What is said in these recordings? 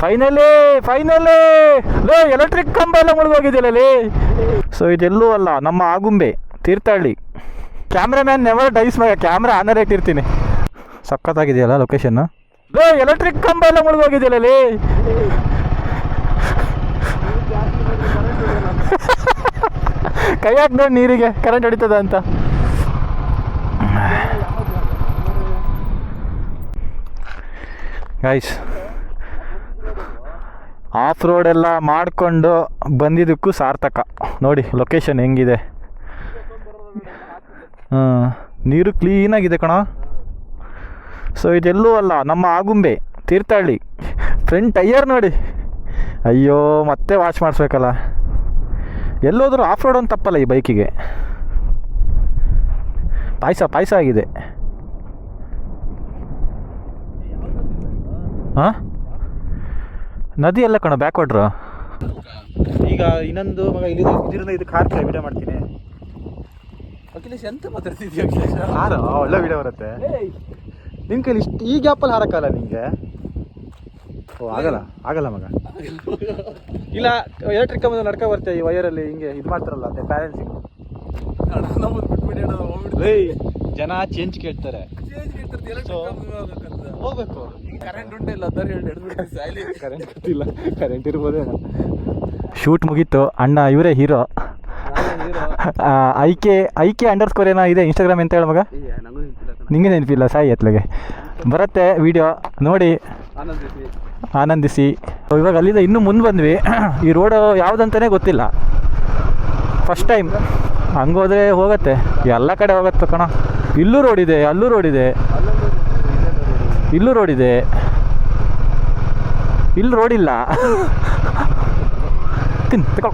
Finally low electric ಕಂಬ ಎಲ್ಲ ಮುಳುಗೋಗಿದೆಯಲ್ಲ. So ಇದೆಲ್ಲೂ ಅಲ್ಲ, ನಮ್ಮ Agumbe Thirthahalli. Cameraman never dies ಮಗ, ಕ್ಯಾಮ್ರಾ ಆನರ್ ಇಟ್ಟಿರ್ತೀನಿ. ಸಖತ್ತಾಗಿದೆಯಲ್ಲ ಲೊಕೇಶನ್. ಲೋ ಎಲೆಕ್ಟ್ರಿಕ್ ಕಂಬ ಎಲ್ಲ ಮುಳುಗೋಗಿದೆಯಲ್ಲ. ಕೈ ಹಾಕಿ ನೋಡಿ ನೀರಿಗೆ, ಕರೆಂಟ್ ಹೊಡಿತದ ಅಂತ. ಗೈಸ್, ಆಫ್ ರೋಡ್ ಎಲ್ಲ ಮಾಡಿಕೊಂಡು ಬಂದಿದ್ದಕ್ಕೂ ಸಾರ್ಥಕ. ನೋಡಿ ಲೊಕೇಶನ್ ಹೆಂಗಿದೆ. ನೀರು ಕ್ಲೀನಾಗಿದೆ ಕಣ. ಸೊ ಇದೆಲ್ಲೂ ಅಲ್ಲ, ನಮ್ಮ ಆಗುಂಬೆ ತೀರ್ಥಹಳ್ಳಿ. ಫ್ರಂಟ್ ಟೈಯರ್ ನೋಡಿ, ಅಯ್ಯೋ ಮತ್ತೆ ವಾಶ್ ಮಾಡಿಸ್ಬೇಕಲ್ಲ. ಎಲ್ಲೋದ್ರೂ ಆಫ್ ರೋಡ್ ಒಂದು ತಪ್ಪಲ್ಲ ಈ ಬೈಕಿಗೆ. ಪಾಯಸ ಆಗಿದೆ. ಹಾಂ, ನದಿ ಎಲ್ಲ ಕಣ, ಬ್ಯಾಕ್ ವಾಟ್ರು. ಈಗ ಇನ್ನೊಂದು ಮಗ ಇದರಿಂದ ಇದಕ್ಕೆ ಹಾಕಿ ವಿಡಿಯೋ ಮಾಡ್ತೀನಿ. ಅಖಿಲೇಶ್ ಎಂತ ಮಾತಾಡ್ತಿದ್ಯಾ? ಹಾರ ಒಳ್ಳೆ ವಿಡಿಯೋ ಬರುತ್ತೆ ನಿನ್ನ ಕೈಲಿ. ಇಷ್ಟು ಈ ಗ್ಯಾಪಲ್ಲಿ ಹಾರಕ್ಕಲ್ಲ ನಿಂಗೆ? ಓ ಆಗಲ್ಲ ಮಗ. ಇಲ್ಲ ಎಲೆಕ್ಟ್ರಿಕ್ ಕಂಬ ನಡ್ಕೊ ಬರ್ತೇವೆ ಈ ವೈರಲ್ಲಿ, ಹಿಂಗೆ ಇದು ಮಾಡ್ತಾರಲ್ಲ ಅದೇ ಬ್ಯಾಲೆನ್ಸಿಂಗ್. ಜನ ಚೇಂಜ್ ಕೇಳ್ತಾರೆ. ಹೋಗ್ಬೇಕು. ಕರೆಂಟ್ ಉಂಟಿಲ್ಲ ಕರೆಂಟ್ ಗೊತ್ತಿಲ್ಲ, ಕರೆಂಟ್ ಇರ್ಬೋದೇ. ಶೂಟ್ ಮುಗೀತು. ಅಣ್ಣ ಇವರೇ ಹೀರೋ. ಐಕೆ ಅಂಡರ್ಸ್ಕೋರ್ ಏನೋ ಇದೆ ಇನ್ಸ್ಟಾಗ್ರಾಮ್ ಅಂತ ಹೇಳ ಮಗ. ನಿಂಗೆ ನೆನಪಿಲ್ಲ, ಸಾಯಿ ಎತ್ಲಾಗೆ ಬರುತ್ತೆ ವಿಡಿಯೋ ನೋಡಿ ಆನಂದಿಸಿ. ಇವಾಗ ಅಲ್ಲಿಂದ ಇನ್ನೂ ಮುಂದೆ ಬಂದ್ವಿ. ಈ ರೋಡು ಯಾವುದಂತಲೇ ಗೊತ್ತಿಲ್ಲ, ಫಸ್ಟ್ ಟೈಮ್. ಹಂಗೋದ್ರೆ ಹೋಗುತ್ತೆ, ಎಲ್ಲ ಕಡೆ ಹೋಗುತ್ತೆ ಕಣ. ಇಲ್ಲೂ ರೋಡ್ ಇದೆ, ಅಲ್ಲೂ ರೋಡ್ ಇದೆ, ಇಲ್ಲೂ ರೋಡ್ ಇದೆ, ಇಲ್ಲಿ ರೋಡ್ ಇಲ್ಲ. ತಗೋ.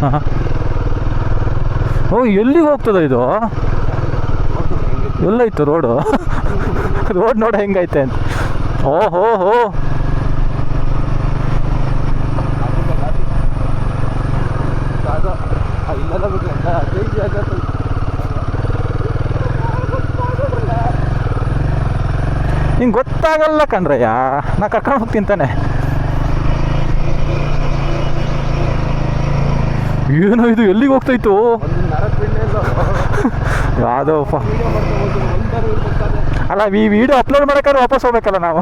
ಹಾಂ, ಓ ಎಲ್ಲಿಗೆ ಹೋಗ್ತದ ಇದು? ಎಲ್ಲೈತು ರೋಡು? ರೋಡ್ ನೋಡ ಹೆಂಗೈತೆ ಅಂತ. ಓಹೋ ಹಿಂಗೆ ಗೊತ್ತಾಗಲ್ಲ ಕಣ್ರಯ್ಯ, ನಾ ಕರ್ಕೊಂಡು ಹೋಗ್ತೀನಿ ತಾನೆ. ಏನೋ ಇದು ಎಲ್ಲಿಗೆ ಹೋಗ್ತಾಯಿತ್ತು? ಯಾವುದೋ ಅಲ್ಲ, ಈ ವಿಡಿಯೋ ಅಪ್ಲೋಡ್ ಮಾಡೋಕ್ಕಾದ್ರೆ ವಾಪಸ್ ಹೋಗ್ಬೇಕಲ್ಲ ನಾವು.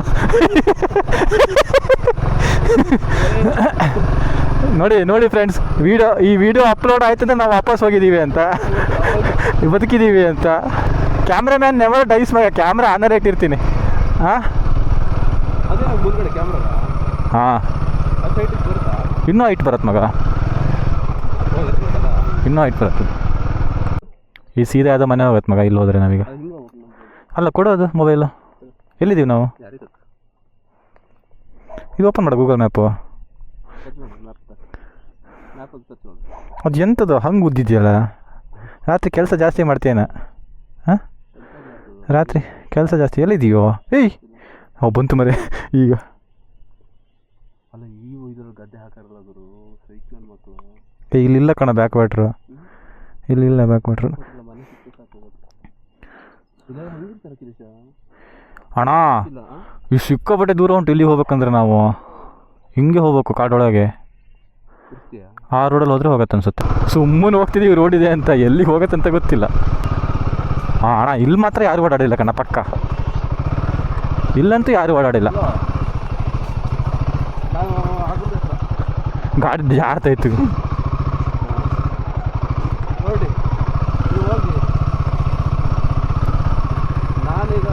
ನೋಡಿ ಫ್ರೆಂಡ್ಸ್, ಈ ವಿಡಿಯೋ ಅಪ್ಲೋಡ್ ಆಯ್ತಂದ್ರೆ ನಾವು ವಾಪಸ್ ಹೋಗಿದ್ದೀವಿ ಅಂತ, ಬದುಕಿದ್ದೀವಿ ಅಂತ. ಕ್ಯಾಮ್ರಾಮ್ಯಾನ್ ನೆವರ್ ಡೈಸ್ ಮಗ, ಕ್ಯಾಮ್ರಾ ಆನರ್ ಇಟ್ಟಿರ್ತೀನಿ. ಹಾಂ ಇನ್ನೂ ಹೈಟ್ ಬರತ್ತೆ ಮಗ, ಇನ್ನೂ ಹೈಟ್ ಬರುತ್ತೆ. ಈ ಸೀದಾ ಯಾವುದೋ ಮನೆ ಹೋಗುತ್ತೆ ಮಗ, ಇಲ್ಲಿ ಹೋದ್ರೆ ನಾವೀಗ. ಅಲ್ಲ ಕೊಡೋದು ಮೊಬೈಲು. ಎಲ್ಲಿದ್ದೀವಿ ನಾವು? ಇದು ಓಪನ್ ಮಾಡು ಗೂಗಲ್ ಮ್ಯಾಪು. ಅದು ಎಂಥದ್ದು ಹಂಗೆ ಉದ್ದಿದೆಯಲ್ಲ? ರಾತ್ರಿ ಕೆಲಸ ಜಾಸ್ತಿ ಮಾಡ್ತೀಯನ? ಹಾಂ, ರಾತ್ರಿ ಕೆಲಸ ಜಾಸ್ತಿ. ಎಲ್ಲಿದೆಯೋ? ಬಂತು ಮರೆ ಈಗ. ಅಲ್ಲ ಗದ್ದೆ ಹಾಕಾರಲ್ಲ ಗುರು, ಸೈಕಲ್ ಮಕ್ಕಳು. ಇಲ್ಲಿಲ್ಲ ಕಣ ಬ್ಯಾಕ್ ವಾಟ್ರು, ಇಲ್ಲಿಲ್ಲ ಬ್ಯಾಕ್ ವಾಟ್ರು. ಅಣ್ಣ ಈ ಸಿಕ್ಕಾಪಟ್ಟೆ ದೂರ ಉಂಟು ಇಲ್ಲಿ ಹೋಗ್ಬೇಕಂದ್ರೆ. ನಾವು ಹಿಂಗೆ ಹೋಗ್ಬೇಕು ಕಾಡೊಳಗೆ. ಆ ರೋಡಲ್ಲಿ ಹೋದರೆ ಹೋಗತ್ತೆ ಅನ್ಸುತ್ತೆ. ಸುಮ್ಮನೆ ಹೋಗ್ತಿದ್ದೀವಿ ರೋಡ್ ಇದೆ ಅಂತ, ಎಲ್ಲಿಗೆ ಹೋಗತ್ತೆ ಅಂತ ಗೊತ್ತಿಲ್ಲ. ಹಾಂ ಅಣ್ಣ, ಇಲ್ಲಿ ಮಾತ್ರ ಯಾರು ಓಡಾಡಿಲ್ಲ ಕಣ್ಣ, ಪಕ್ಕ ಇಲ್ಲಂತೂ ಯಾರು ಓಡಾಡಿಲ್ಲ. ಗಾಡಿ ಜಾಡ್ತಾಯಿತ್ತು. ನೋಡಿ ಹೋಗಿ, ನಾನೀಗ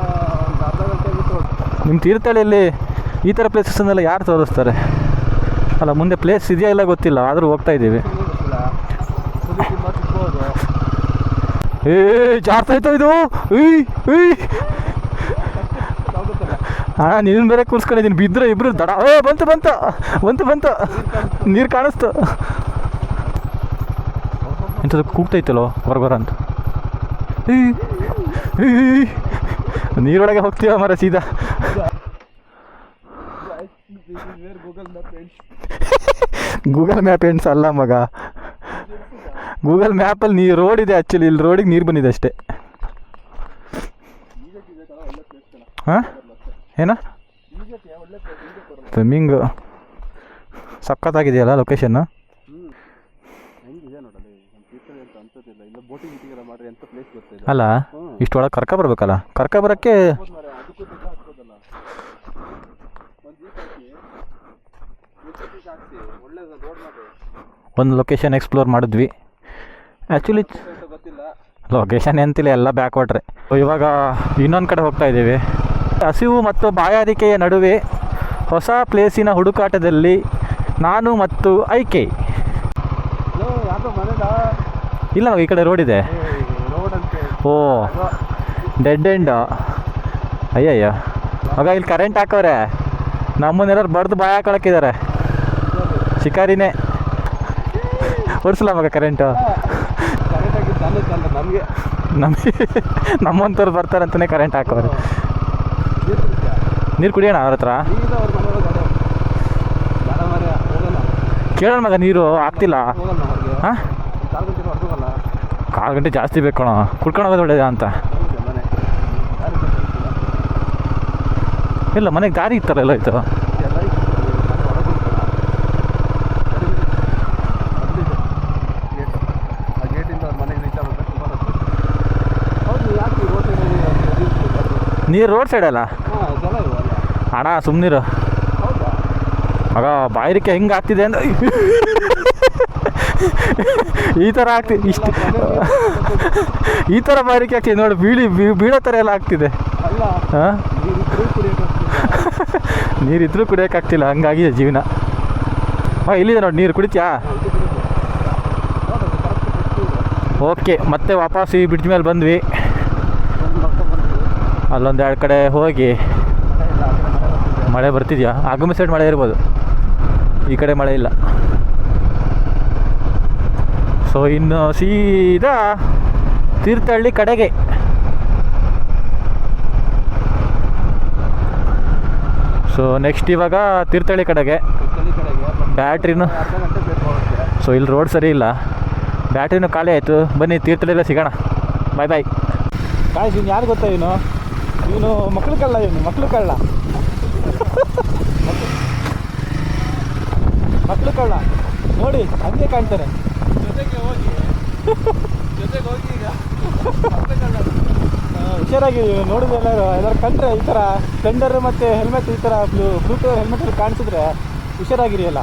ಒಂದು ಅರ್ಧ ಗಂಟೆ ಬಿಟ್ಟು ನಿಮ್ಮ ತೀರ್ಥಹಳ್ಳಿಯಲ್ಲಿ ಈ ಥರ ಪ್ಲೇಸಸ್ಸನ್ನೆಲ್ಲ ಯಾರು ತೋರಿಸ್ತಾರೆ? ಅಲ್ಲ ಮುಂದೆ ಪ್ಲೇಸ್ ಇದೆಯಾ ಇಲ್ಲ ಗೊತ್ತಿಲ್ಲ, ಆದರೂ ಹೋಗ್ತಾ ಇದ್ದೀವಿ. ಜಾಡ್ತಾಯ್ತು ಇದು. ಹಾಂ, ನೀನು ಬೇರೆ ಕೂರ್ಸ್ಕೊಂಡಿದ್ದೀನಿ, ಬಿದ್ದರೆ ಇಬ್ಬರು ದಡ. ಬಂತು ನೀರು ಕಾಣಿಸ್ತು. ಇಂಥದ್ದು ಕೂಗ್ತೈತಲ್ಲೋ ಹೊರಗೊರ ಅಂತ. ನೀರೊಳಗೆ ಹೋಗ್ತೀವ ಮರ ಸೀದಾ. ಗೂಗಲ್ ಮ್ಯಾಪ್ ಎಂಡ್ಸ್ ಅಲ್ಲ ಮಗ, ಗೂಗಲ್ ಮ್ಯಾಪಲ್ಲಿ ರೋಡ್ ಇದೆ ಆ್ಯಕ್ಚುಲಿ. ಇಲ್ಲಿ ರೋಡಿಗೆ ನೀರು ಬಂದಿದೆ ಅಷ್ಟೇ. ಹಾಂ ಏನ ಒಳ್ಳೆ ಪ್ಲೇಸ್ ಸ್ವಿಮ್ಮಿಂಗು ಸಖತ್ತಾಗಿದೆಯಲ್ಲ ಲೊಕೇಶನ್ನು. ಹೆಂಗಿದೆ ನೋಡಲ್ಲಿ ನಮ್ಮ ತೀರ್ಥಹಳ್ಳಿ ಅಂತ ಅನ್ಸೋದಿಲ್ಲ. ಇಲ್ಲ ಬೋಟಿಂಗ್ ಗೀಟಿಂಗ್ ಮಾಡ್ರಿ ಅಂತ ಪ್ಲೇಸ್ ಗೊತ್ತಿದೆ ಅಲ್ಲ ಇಷ್ಟೊಳಗೆ ಕರ್ಕೊಬರ್ಬೇಕಲ್ಲ, ಕರ್ಕೊಬರೋಕ್ಕೆ ಅದಕ್ಕೂ ದುಡ್ಡು ಹಾಕ್ಬೋದಲ್ಲ. ಒಂದು ಜೀಪ್ ಹಾಕಿ ಒಳ್ಳೆ ರೋಡ್ ಮಾಡಿ ಒಂದು ಲೊಕೇಶನ್ ಎಕ್ಸ್ಪ್ಲೋರ್ ಮಾಡಿದ್ವಿ. ಆ್ಯಕ್ಚುಲಿ ಗೊತ್ತಿಲ್ಲ ಲೊಕೇಶನ್ ಎಂತಿಲ್ಲ, ಎಲ್ಲ ಬ್ಯಾಕ್ ವಾಟ್ರೆ. ಇವಾಗ ಇನ್ನೊಂದು ಕಡೆ ಹೋಗ್ತಾ ಇದ್ದೀವಿ. ಹಸಿವು ಮತ್ತು ಬಾಯಾರಿಕೆಯ ನಡುವೆ ಹೊಸ ಪ್ಲೇಸಿನ ಹುಡುಕಾಟದಲ್ಲಿ ನಾನು ಮತ್ತು ಐಕೆ. ಯಾಕೋ ಮನೇದ ಇಲ್ಲ ಈ ಕಡೆ ರೋಡ್ ಇದೆ. ರೋಡ್ ಅಂತೆ. ಓ ಡೆಡ್ ಎಂಡ್. ಅಯ್ಯಯ್ಯ ಆಗ ಇಲ್ಲಿ ಕರೆಂಟ್ ಹಾಕೋರೆ, ನಮ್ಮನ್ನೆಲ್ಲರು ಬಡ್ದು ಬಾಯ ಹಾಕೊಳಕ್ಕಿದ್ದಾರೆ. ಶಿಕಾರಿನೇ ಓಡಿಸಲ್ಲ ಮಗ ಕರೆಂಟು. ಕರೆಕ್ಟಾಗಿ ತಾನೆ ನಮಗೆ ನಮ್ಮಂಥವ್ರು ಬರ್ತಾರಂತಲೇ ಕರೆಂಟ್ ಹಾಕೋರೆ. ನೀರು ಕುಡಿಯೋಣ ಅವ್ರ ಹತ್ರ. ಕೇಳೋಣ ಮಗ, ನೀರು ಆಗ್ತಿಲ್ಲ. ಹಾಂ 4 ಗಂಟೆ ಜಾಸ್ತಿ ಬೇಕು ಕಣೋ, ಕುಡ್ಕೊಂಡು ಹೋಗೋದು ಒಳ್ಳೇದ ಅಂತ. ಇಲ್ಲ ಮನೆಗೆ ದಾರಿ ಇತ್ತಾರಲ್ಲ ಇತ್ತು. ನೀರು ರೋಡ್ ಸೈಡಲ್ಲ ಅಣ್ಣ, ಸುಮ್ಮನಿರು ಆಗ ಬಾಯಿರಿಕೆ ಹೆಂಗೆ ಆಗ್ತಿದೆ ಅಂದ್ರೆ ಈ ಥರ ಆಗ್ತಿದೆ. ಈ ಥರ ಬಾಯಿರಿಕೆ ಆಗ್ತಿದೆ ನೋಡಿ, ಬೀಳೋ ಥರ ಎಲ್ಲ ಆಗ್ತಿದೆ. ಹಾಂ ನೀರಿದ್ರೂ ಕುಡಿಯೋಕ್ಕಾಗ್ತಿಲ್ಲ, ಹಂಗಾಗಿದೆ ಜೀವನ. ಹಾಂ ಇಲ್ಲಿದೆ ನೋಡಿ, ನೀರು ಕುಡಿತ್ಯಾ? ಓಕೆ, ಮತ್ತೆ ವಾಪಸ್ ಈ ಬ್ರಿಡ್ಜ್ ಮೇಲೆ ಬಂದ್ವಿ. ಅಲ್ಲೊಂದು 2 ಕಡೆ ಹೋಗಿ ಮಳೆ ಬರ್ತಿದ್ಯಾ? ಆಗುಮಿ ಸೈಡ್ ಮಳೆ ಇರ್ಬೋದು, ಈ ಕಡೆ ಮಳೆ ಇಲ್ಲ. ಸೊ ಇನ್ನು ಸೀದಾ ತೀರ್ಥಹಳ್ಳಿ ಕಡೆಗೆ. ಸೊ ನೆಕ್ಸ್ಟ್ ಇವಾಗ ತೀರ್ಥಹಳ್ಳಿ ಕಡೆಗೆ. ಬ್ಯಾಟ್ರಿನೂ ಸೊ ಇಲ್ಲಿ ರೋಡ್ ಸರಿ ಇಲ್ಲ, ಬ್ಯಾಟ್ರಿನೂ ಖಾಲಿ ಆಯಿತು. ಬನ್ನಿ ತೀರ್ಥಹಳ್ಳಿಲ್ಲ ಸಿಗೋಣ. ಬಾಯ್ ಬಾಯ್. ಕಾಯ್ಸ್ ಇವ್ನು ಯಾರು ಗೊತ್ತಾ? ಇವನು ಮಕ್ಳು ಕಳ್ಳ. ಮಕ್ಳು ಕಳ್ಳ ನೋಡಿ, ಹಂಗೆ ಕಾಣ್ತಾರೆ. ಜೊತೆಗೆ ಹೋಗಿ ಈಗ ಹುಷಾರಾಗಿ ನೋಡಿದ್ರೆ ಎಲ್ಲರೂ ಕಂಡ್ರೆ ಈ ಥರ ಸ್ಪ್ಲೆಂಡರ್ ಮತ್ತು ಹೆಲ್ಮೆಟ್, ಈ ಥರ ಬ್ಲೂ ಕಲರ್ ಹೆಲ್ಮೆಟ್ ಕಾಣಿಸಿದ್ರೆ ಹುಷಾರಾಗಿರಿಯಲ್ಲ.